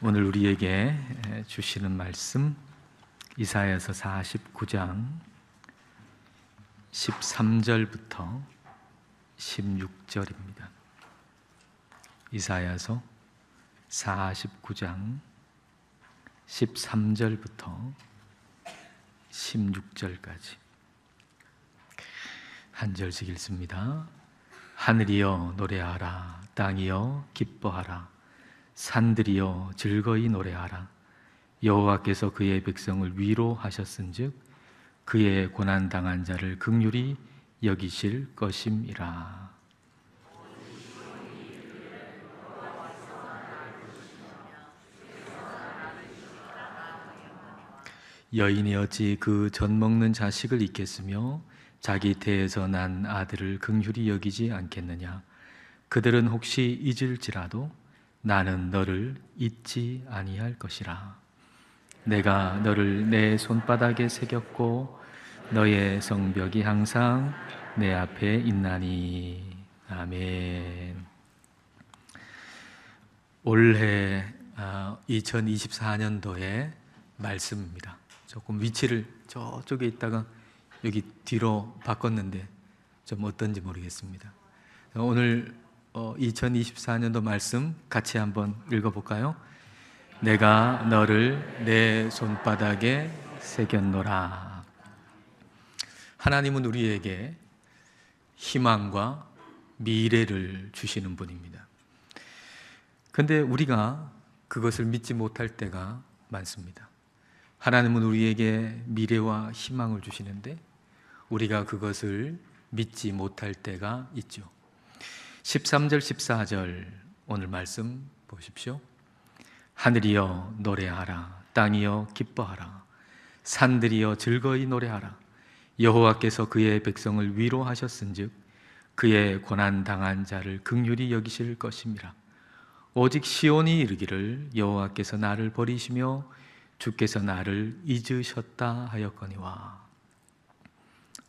오늘 우리에게 주시는 말씀 이사야서 49장 13절부터 16절입니다. 이사야서 49장 13절부터 16절까지 한 절씩 읽습니다. 하늘이여 노래하라, 땅이여 기뻐하라, 산들이여 즐거이 노래하라. 여호와께서 그의 백성을 위로하셨은즉 그의 고난 당한 자를 긍휼히 여기실 것임이라. 여인이 어찌 그 젖 먹는 자식을 잊겠으며 자기 태에서 난 아들을 긍휼히 여기지 않겠느냐. 그들은 혹시 잊을지라도 나는 너를 잊지 아니할 것이라. 내가 너를 내 손바닥에 새겼고 너의 성벽이 항상 내 앞에 있나니. 아멘. 올해 2024년도의 말씀입니다. 조금 위치를 저쪽에 있다가 여기 뒤로 바꿨는데 좀 어떤지 모르겠습니다. 오늘 2024년도 말씀 같이 한번 읽어볼까요? 내가 너를 내 손바닥에 새겼노라. 하나님은 우리에게 희망과 미래를 주시는 분입니다. 그런데 우리가 그것을 믿지 못할 때가 많습니다. 하나님은 우리에게 미래와 희망을 주시는데 우리가 그것을 믿지 못할 때가 있죠. 13절 14절 오늘 말씀 보십시오. 하늘이여 노래하라, 땅이여 기뻐하라, 산들이여 즐거이 노래하라. 여호와께서 그의 백성을 위로하셨은즉 그의 고난 당한 자를 긍휼히 여기실 것임이라. 오직 시온이 이르기를 여호와께서 나를 버리시며 주께서 나를 잊으셨다 하였거니와.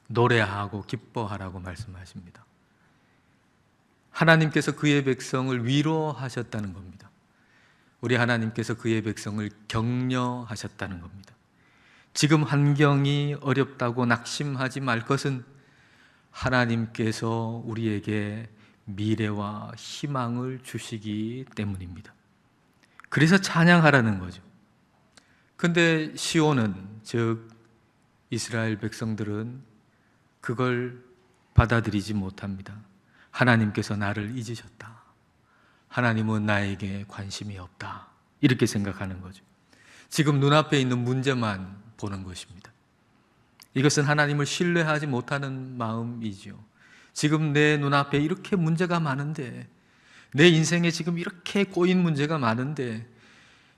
노래하고 기뻐하라고 말씀하십니다. 하나님께서 그의 백성을 위로하셨다는 겁니다. 우리 하나님께서 그의 백성을 격려하셨다는 겁니다. 지금 환경이 어렵다고 낙심하지 말 것은 하나님께서 우리에게 미래와 희망을 주시기 때문입니다. 그래서 찬양하라는 거죠. 근데 시온은, 즉 이스라엘 백성들은 그걸 받아들이지 못합니다. 하나님께서 나를 잊으셨다. 하나님은 나에게 관심이 없다. 이렇게 생각하는 거죠. 지금 눈앞에 있는 문제만 보는 것입니다. 이것은 하나님을 신뢰하지 못하는 마음이지요. 지금 내 눈앞에 이렇게 문제가 많은데, 내 인생에 지금 이렇게 꼬인 문제가 많은데,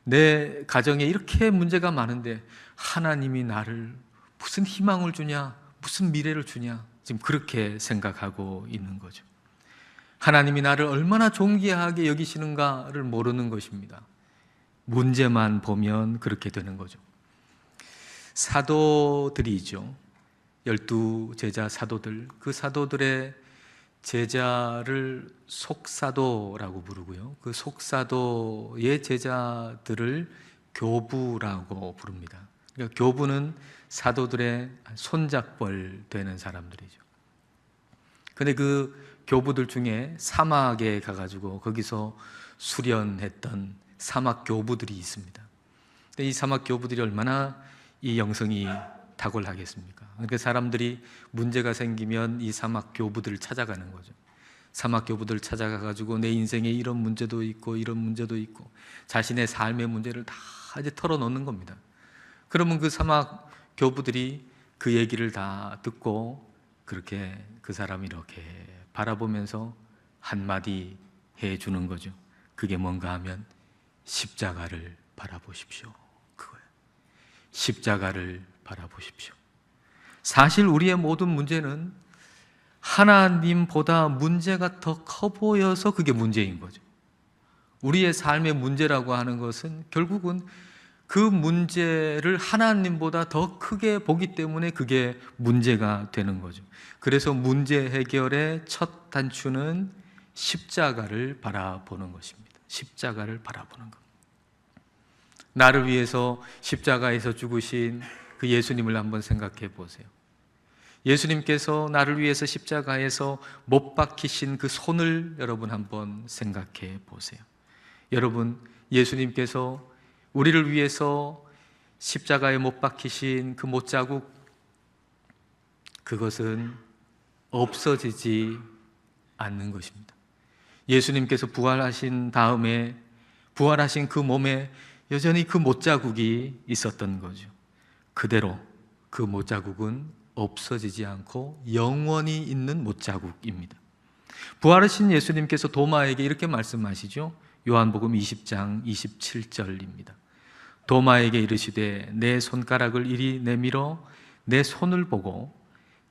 내 가정에 이렇게 문제가 많은데 하나님이 나를 무슨 희망을 주냐, 무슨 미래를 주냐, 지금 그렇게 생각하고 있는 거죠. 하나님이 나를 얼마나 존귀하게 여기시는가를 모르는 것입니다. 문제만 보면 그렇게 되는 거죠. 사도들이죠. 12제자 사도들, 그 사도들의 제자를 속사도라고 부르고요, 그 속사도의 제자들을 교부라고 부릅니다. 그러니까 교부는 사도들의 손잡벌 되는 사람들이죠. 근데 그 교부들 중에 사막에 가가지고 거기서 수련했던 사막 교부들이 있습니다. 근데 이 사막 교부들이 얼마나 이 영성이 탁월하겠습니까? 그러니까 사람들이 문제가 생기면 이 사막 교부들을 찾아가는 거죠. 사막 교부들을 찾아가가지고 내 인생에 이런 문제도 있고 이런 문제도 있고 자신의 삶의 문제를 다 이제 털어놓는 겁니다. 그러면 그 사막 교부들이 그 얘기를 다 듣고 그렇게 그 사람이 이렇게 바라보면서 한마디 해주는 거죠. 그게 뭔가 하면 십자가를 바라보십시오. 그거예요. 십자가를 바라보십시오. 사실 우리의 모든 문제는 하나님보다 문제가 더 커 보여서 그게 문제인 거죠. 우리의 삶의 문제라고 하는 것은 결국은 그 문제를 하나님보다 더 크게 보기 때문에 그게 문제가 되는 거죠. 그래서 문제 해결의 첫 단추는 십자가를 바라보는 것입니다. 십자가를 바라보는 것. 나를 위해서 십자가에서 죽으신 그 예수님을 한번 생각해 보세요. 예수님께서 나를 위해서 십자가에서 못 박히신 그 손을 여러분 한번 생각해 보세요. 여러분, 예수님께서 우리를 위해서 십자가에 못 박히신 그 못자국, 그것은 없어지지 않는 것입니다. 예수님께서 부활하신 다음에 부활하신 그 몸에 여전히 그 못자국이 있었던 거죠. 그대로 그 못자국은 없어지지 않고 영원히 있는 못자국입니다. 부활하신 예수님께서 도마에게 이렇게 말씀하시죠. 요한복음 20장 27절입니다. 도마에게 이르시되 내 손가락을 이리 내밀어 내 손을 보고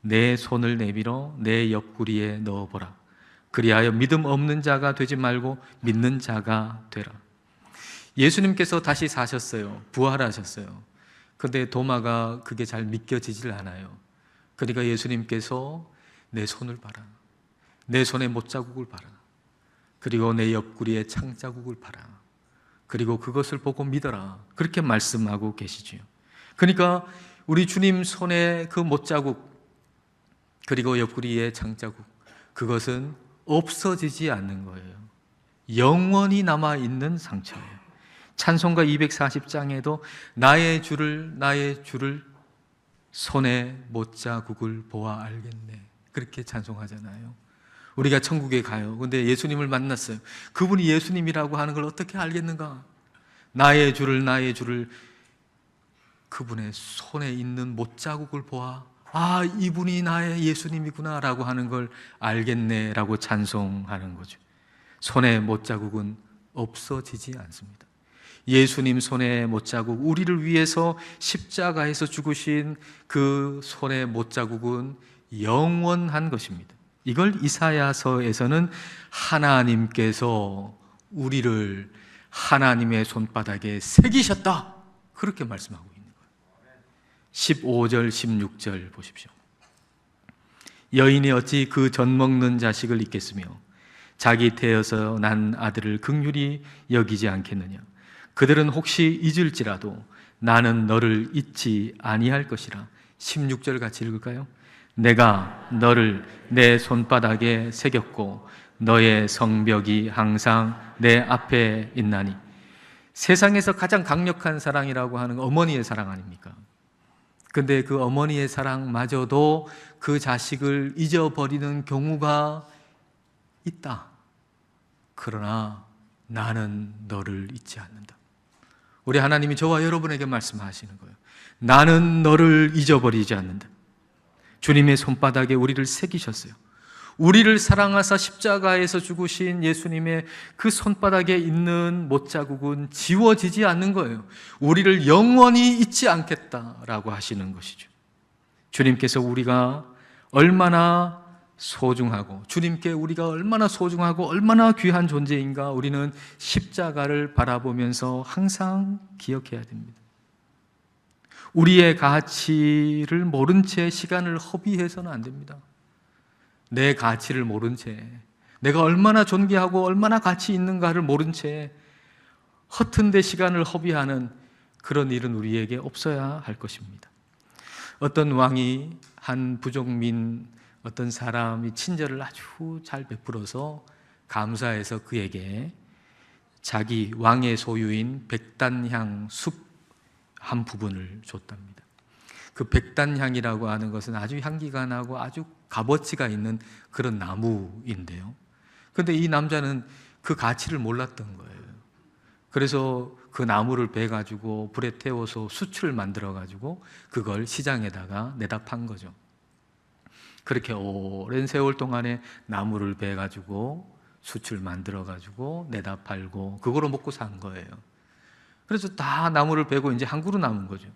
내 손을 내밀어 내 옆구리에 넣어보라. 그리하여 믿음 없는 자가 되지 말고 믿는 자가 되라. 예수님께서 다시 사셨어요. 부활하셨어요. 그런데 도마가 그게 잘 믿겨지질 않아요. 그러니까 예수님께서 내 손을 봐라, 내 손에 못자국을 봐라, 그리고 내 옆구리에 창자국을 봐라, 그리고 그것을 보고 믿어라, 그렇게 말씀하고 계시지요. 그러니까 우리 주님 손에 그 못자국 그리고 옆구리에 창자국, 그것은 없어지지 않는 거예요. 영원히 남아있는 상처예요. 찬송가 240장에도 나의 주를 손에 못자국을 보아 알겠네, 그렇게 찬송하잖아요. 우리가 천국에 가요. 근데 예수님을 만났어요. 그분이 예수님이라고 하는 걸 어떻게 알겠는가? 나의 주를 그분의 손에 있는 못자국을 보아 아, 이분이 나의 예수님이구나 라고 하는 걸 알겠네 라고 찬송하는 거죠. 손에 못자국은 없어지지 않습니다. 예수님 손에 못자국, 우리를 위해서 십자가에서 죽으신 그 손에 못자국은 영원한 것입니다. 이걸 이사야서에서는 하나님께서 우리를 하나님의 손바닥에 새기셨다, 그렇게 말씀하고 있는 거예요. 15절 16절 보십시오. 여인이 어찌 그 젖 먹는 자식을 잊겠으며 자기 태에서 난 아들을 긍휼히 여기지 않겠느냐. 그들은 혹시 잊을지라도 나는 너를 잊지 아니할 것이라. 16절 같이 읽을까요? 내가 너를 내 손바닥에 새겼고 너의 성벽이 항상 내 앞에 있나니. 세상에서 가장 강력한 사랑이라고 하는 어머니의 사랑 아닙니까? 근데 그 어머니의 사랑마저도 그 자식을 잊어버리는 경우가 있다. 그러나 나는 너를 잊지 않는다. 우리 하나님이 저와 여러분에게 말씀하시는 거예요. 나는 너를 잊어버리지 않는다. 주님의 손바닥에 우리를 새기셨어요. 우리를 사랑하사 십자가에서 죽으신 예수님의 그 손바닥에 있는 못자국은 지워지지 않는 거예요. 우리를 영원히 잊지 않겠다라고 하시는 것이죠. 주님께서 우리가 얼마나 소중하고, 주님께 우리가 얼마나 소중하고 얼마나 귀한 존재인가 우리는 십자가를 바라보면서 항상 기억해야 됩니다. 우리의 가치를 모른 채 시간을 허비해서는 안 됩니다. 내 가치를 모른 채, 내가 얼마나 존귀하고 얼마나 가치 있는가를 모른 채 허튼 데 시간을 허비하는 그런 일은 우리에게 없어야 할 것입니다. 어떤 왕이 한 부족민 어떤 사람이 친절을 아주 잘 베풀어서 감사해서 그에게 자기 왕의 소유인 백단향 숲 한 부분을 줬답니다. 그 백단향이라고 하는 것은 아주 향기가 나고 아주 값어치가 있는 그런 나무인데요. 그런데 이 남자는 그 가치를 몰랐던 거예요. 그래서 그 나무를 베가지고 불에 태워서 숯을 만들어가지고 그걸 시장에다가 내다 판 거죠. 그렇게 오랜 세월 동안에 나무를 베가지고 숯을 만들어가지고 내다 팔고 그거로 먹고 산 거예요. 그래서 다 나무를 베고 이제 한 그루 남은 거죠.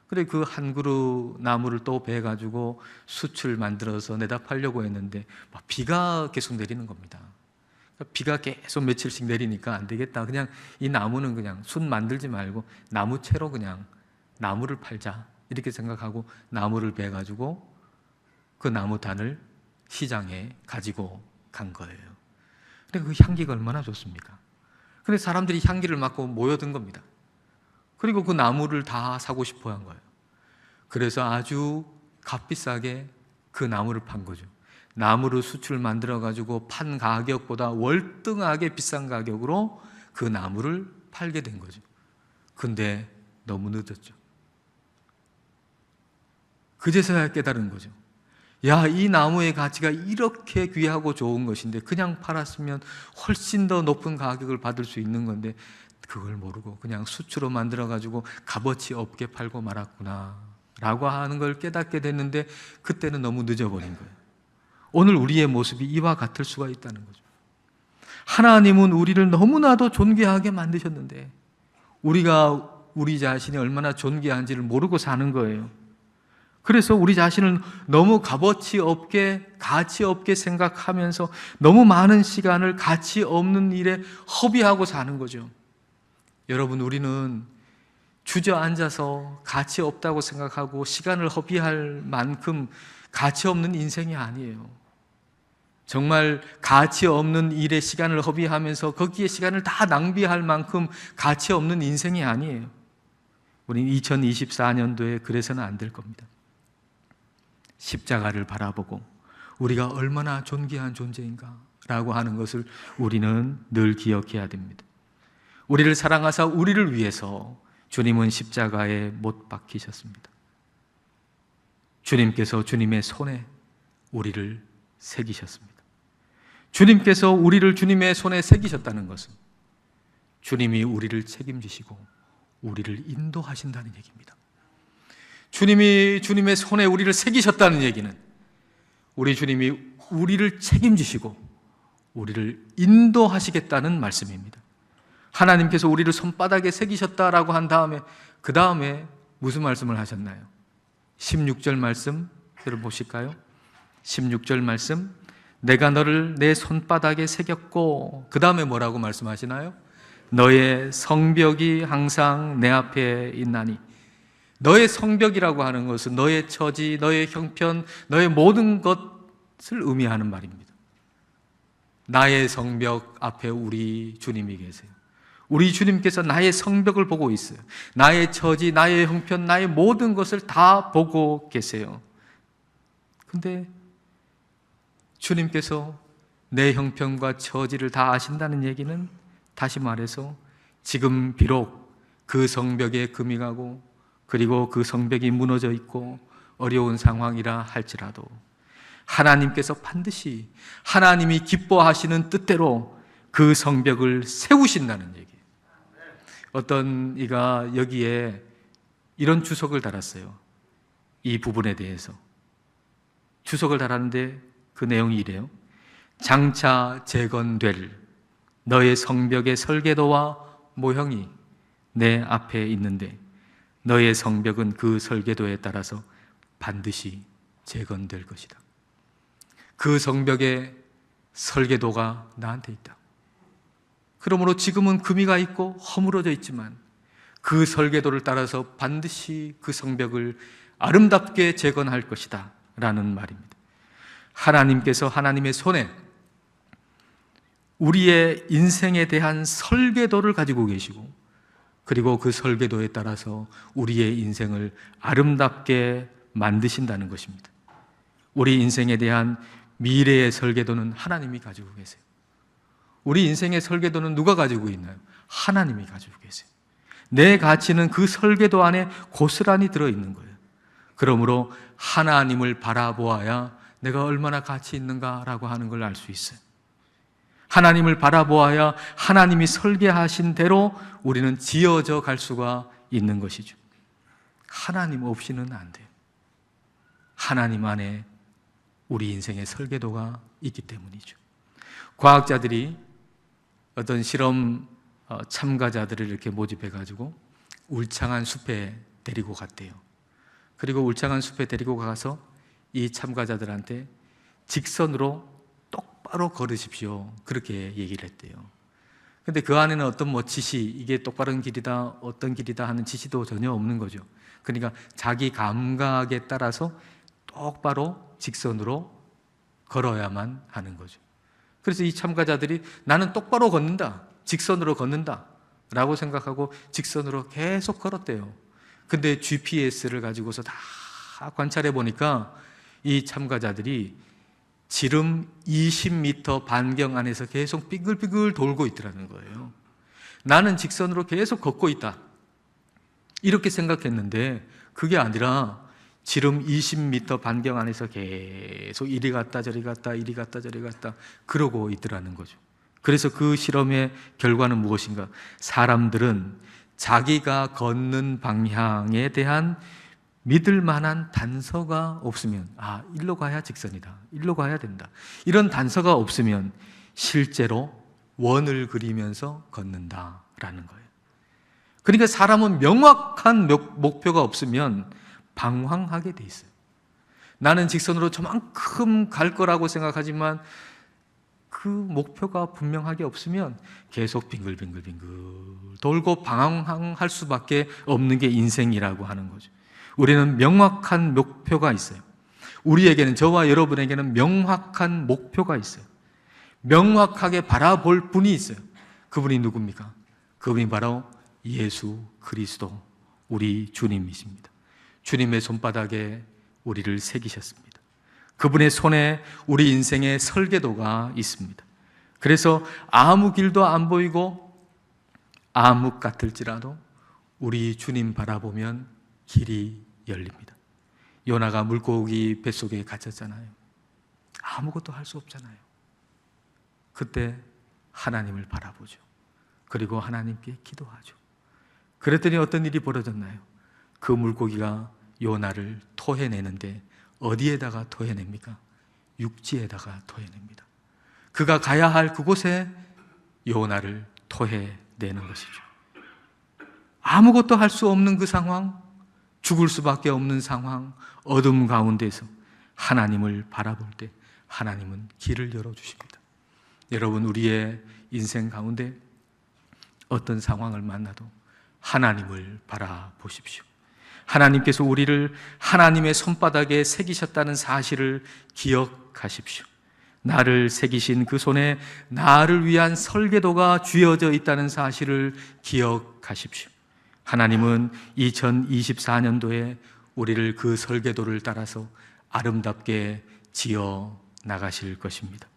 그래 그 한 그루 나무를 또 베가지고 숯을 만들어서 내다 팔려고 했는데 막 비가 계속 내리는 겁니다. 비가 계속 며칠씩 내리니까 안 되겠다. 그냥 이 나무는 그냥 숯 만들지 말고 나무채로 그냥 나무를 팔자 이렇게 생각하고 나무를 베가지고 그 나무단을 시장에 가지고 간 거예요. 근데 그 향기가 얼마나 좋습니까? 근데 사람들이 향기를 맡고 모여든 겁니다. 그리고 그 나무를 다 사고 싶어 한 거예요. 그래서 아주 값비싸게 그 나무를 판 거죠. 나무를 숯을 만들어 가지고 판 가격보다 월등하게 비싼 가격으로 그 나무를 팔게 된 거죠. 근데 너무 늦었죠. 그제서야 깨달은 거죠. 야, 이 나무의 가치가 이렇게 귀하고 좋은 것인데 그냥 팔았으면 훨씬 더 높은 가격을 받을 수 있는 건데 그걸 모르고 그냥 수치로 만들어 가지고 값어치 없게 팔고 말았구나 라고 하는 걸 깨닫게 됐는데 그때는 너무 늦어버린 거예요. 오늘 우리의 모습이 이와 같을 수가 있다는 거죠. 하나님은 우리를 너무나도 존귀하게 만드셨는데 우리가 우리 자신이 얼마나 존귀한지를 모르고 사는 거예요. 그래서 우리 자신을 너무 값어치 없게, 가치 없게 생각하면서 너무 많은 시간을 가치 없는 일에 허비하고 사는 거죠. 여러분, 우리는 주저앉아서 가치 없다고 생각하고 시간을 허비할 만큼 가치 없는 인생이 아니에요. 정말 가치 없는 일에 시간을 허비하면서 거기에 시간을 다 낭비할 만큼 가치 없는 인생이 아니에요. 우리는 2024년도에 그래서는 안 될 겁니다. 십자가를 바라보고 우리가 얼마나 존귀한 존재인가 라고 하는 것을 우리는 늘 기억해야 됩니다. 우리를 사랑하사 우리를 위해서 주님은 십자가에 못 박히셨습니다. 주님께서 주님의 손에 우리를 새기셨습니다. 주님께서 우리를 주님의 손에 새기셨다는 것은 주님이 우리를 책임지시고 우리를 인도하신다는 얘기입니다. 주님이 주님의 손에 우리를 새기셨다는 얘기는 우리 주님이 우리를 책임지시고 우리를 인도하시겠다는 말씀입니다. 하나님께서 우리를 손바닥에 새기셨다라고 한 다음에 그 다음에 무슨 말씀을 하셨나요? 16절 말씀 들어보실까요? 16절 말씀, 내가 너를 내 손바닥에 새겼고, 그 다음에 뭐라고 말씀하시나요? 너의 성벽이 항상 내 앞에 있나니. 너의 성벽이라고 하는 것은 너의 처지, 너의 형편, 너의 모든 것을 의미하는 말입니다. 나의 성벽 앞에 우리 주님이 계세요. 우리 주님께서 나의 성벽을 보고 있어요. 나의 처지, 나의 형편, 나의 모든 것을 다 보고 계세요. 근데 주님께서 내 형편과 처지를 다 아신다는 얘기는 다시 말해서 지금 비록 그 성벽에 금이 가고 그리고 그 성벽이 무너져 있고 어려운 상황이라 할지라도 하나님께서 반드시 하나님이 기뻐하시는 뜻대로 그 성벽을 세우신다는 얘기예요. 어떤 이가 여기에 이런 주석을 달았어요. 이 부분에 대해서 주석을 달았는데 그 내용이 이래요. 장차 재건될 너의 성벽의 설계도와 모형이 내 앞에 있는데 너의 성벽은 그 설계도에 따라서 반드시 재건될 것이다. 그 성벽의 설계도가 나한테 있다. 그러므로 지금은 금이가 있고 허물어져 있지만 그 설계도를 따라서 반드시 그 성벽을 아름답게 재건할 것이다 라는 말입니다. 하나님께서 하나님의 손에 우리의 인생에 대한 설계도를 가지고 계시고 그리고 그 설계도에 따라서 우리의 인생을 아름답게 만드신다는 것입니다. 우리 인생에 대한 미래의 설계도는 하나님이 가지고 계세요. 우리 인생의 설계도는 누가 가지고 있나요? 하나님이 가지고 계세요. 내 가치는 그 설계도 안에 고스란히 들어있는 거예요. 그러므로 하나님을 바라보아야 내가 얼마나 가치 있는가라고 하는 걸 알 수 있어요. 하나님을 바라보아야 하나님이 설계하신 대로 우리는 지어져 갈 수가 있는 것이죠. 하나님 없이는 안 돼요. 하나님 안에 우리 인생의 설계도가 있기 때문이죠. 과학자들이 어떤 실험 참가자들을 이렇게 모집해가지고 울창한 숲에 데리고 갔대요. 그리고 울창한 숲에 데리고 가서 이 참가자들한테 직선으로 똑바로 걸으십시오. 그렇게 얘기를 했대요. 근데 그 안에는 어떤 지시, 이게 똑바른 길이다, 어떤 길이다 하는 지시도 전혀 없는 거죠. 그러니까 자기 감각에 따라서 똑바로 직선으로 걸어야만 하는 거죠. 그래서 이 참가자들이 나는 똑바로 걷는다, 직선으로 걷는다 라고 생각하고 직선으로 계속 걸었대요. 근데 GPS를 가지고서 다 관찰해 보니까 이 참가자들이 지름 20m 반경 안에서 계속 빙글빙글 돌고 있더라는 거예요. 나는 직선으로 계속 걷고 있다, 이렇게 생각했는데 그게 아니라 지름 20m 반경 안에서 계속 이리 갔다 저리 갔다 이리 갔다 저리 갔다 그러고 있더라는 거죠. 그래서 그 실험의 결과는 무엇인가? 사람들은 자기가 걷는 방향에 대한 믿을 만한 단서가 없으면, 일로 가야 직선이다, 일로 가야 된다, 이런 단서가 없으면 실제로 원을 그리면서 걷는다라는 거예요. 그러니까 사람은 명확한 목표가 없으면 방황하게 돼 있어요. 나는 직선으로 저만큼 갈 거라고 생각하지만 그 목표가 분명하게 없으면 계속 빙글빙글빙글 돌고 방황할 수밖에 없는 게 인생이라고 하는 거죠. 우리는 명확한 목표가 있어요. 우리에게는, 저와 여러분에게는 명확한 목표가 있어요. 명확하게 바라볼 분이 있어요. 그분이 누굽니까? 그분이 바로 예수 그리스도, 우리 주님이십니다. 주님의 손바닥에 우리를 새기셨습니다. 그분의 손에 우리 인생의 설계도가 있습니다. 그래서 아무 길도 안 보이고 암흑 같을지라도 우리 주님 바라보면 길이 열립니다. 요나가 물고기 뱃속에 갇혔잖아요. 아무것도 할 수 없잖아요. 그때 하나님을 바라보죠. 그리고 하나님께 기도하죠. 그랬더니 어떤 일이 벌어졌나요? 그 물고기가 요나를 토해내는데 어디에다가 토해냅니까? 육지에다가 토해냅니다. 그가 가야 할 그곳에 요나를 토해내는 것이죠. 아무것도 할 수 없는 그 상황, 죽을 수밖에 없는 상황, 어둠 가운데서 하나님을 바라볼 때 하나님은 길을 열어주십니다. 여러분, 우리의 인생 가운데 어떤 상황을 만나도 하나님을 바라보십시오. 하나님께서 우리를 하나님의 손바닥에 새기셨다는 사실을 기억하십시오. 나를 새기신 그 손에 나를 위한 설계도가 쥐어져 있다는 사실을 기억하십시오. 하나님은 2024년도에 우리를 그 설계도를 따라서 아름답게 지어 나가실 것입니다.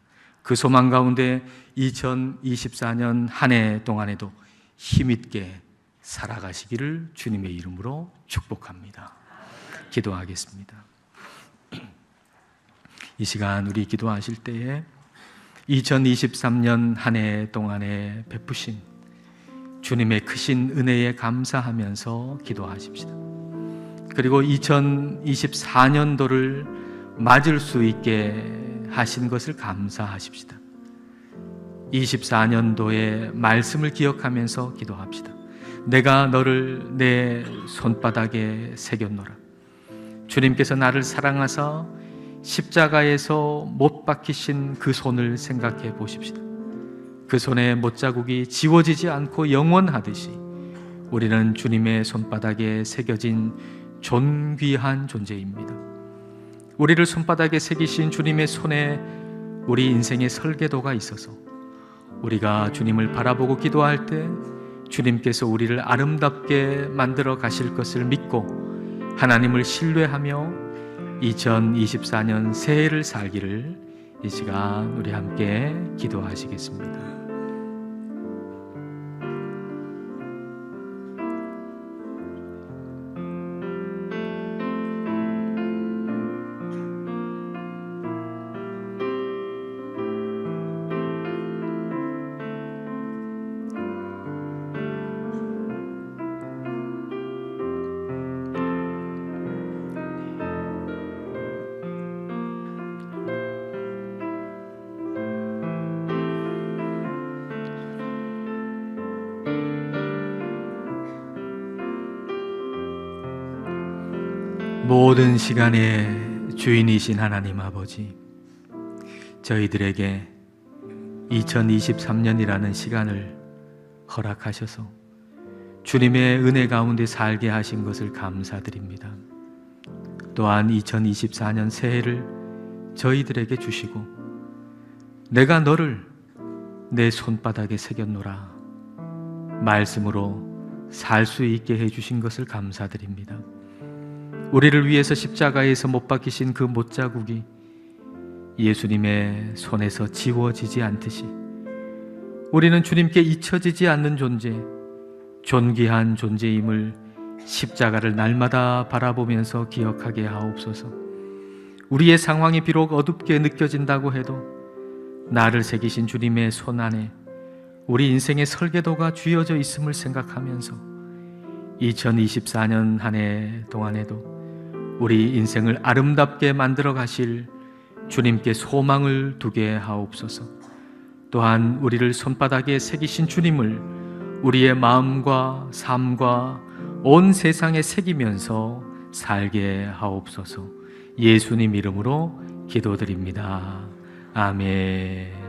그 소망 가운데 2024년 한 해 동안에도 힘있게 살아가시기를 주님의 이름으로 축복합니다. 기도하겠습니다. 이 시간 우리 기도하실 때에 2023년 한 해 동안에 베푸신 주님의 크신 은혜에 감사하면서 기도하십시다. 그리고 2024년도를 맞을 수 있게 하신 것을 감사하십시다. 24년도의 말씀을 기억하면서 기도합시다. 내가 너를 내 손바닥에 새겼노라. 주님께서 나를 사랑하사 십자가에서 못 박히신 그 손을 생각해 보십시다. 그 손의 못자국이 지워지지 않고 영원하듯이 우리는 주님의 손바닥에 새겨진 존귀한 존재입니다. 우리를 손바닥에 새기신 주님의 손에 우리 인생의 설계도가 있어서 우리가 주님을 바라보고 기도할 때 주님께서 우리를 아름답게 만들어 가실 것을 믿고 하나님을 신뢰하며 2024년 새해를 살기를 이 시간 우리 함께 기도하시겠습니다. 모든 시간의 주인이신 하나님 아버지, 저희들에게 2023년이라는 시간을 허락하셔서 주님의 은혜 가운데 살게 하신 것을 감사드립니다. 또한 2024년 새해를 저희들에게 주시고 내가 너를 내 손바닥에 새겼노라 말씀으로 살 수 있게 해주신 것을 감사드립니다. 우리를 위해서 십자가에서 못 박히신 그 못자국이 예수님의 손에서 지워지지 않듯이 우리는 주님께 잊혀지지 않는 존재, 존귀한 존재임을 십자가를 날마다 바라보면서 기억하게 하옵소서. 우리의 상황이 비록 어둡게 느껴진다고 해도 나를 새기신 주님의 손 안에 우리 인생의 설계도가 쥐어져 있음을 생각하면서 2024년 한 해 동안에도 우리 인생을 아름답게 만들어 가실 주님께 소망을 두게 하옵소서. 또한 우리를 손바닥에 새기신 주님을 우리의 마음과 삶과 온 세상에 새기면서 살게 하옵소서. 예수님 이름으로 기도드립니다. 아멘.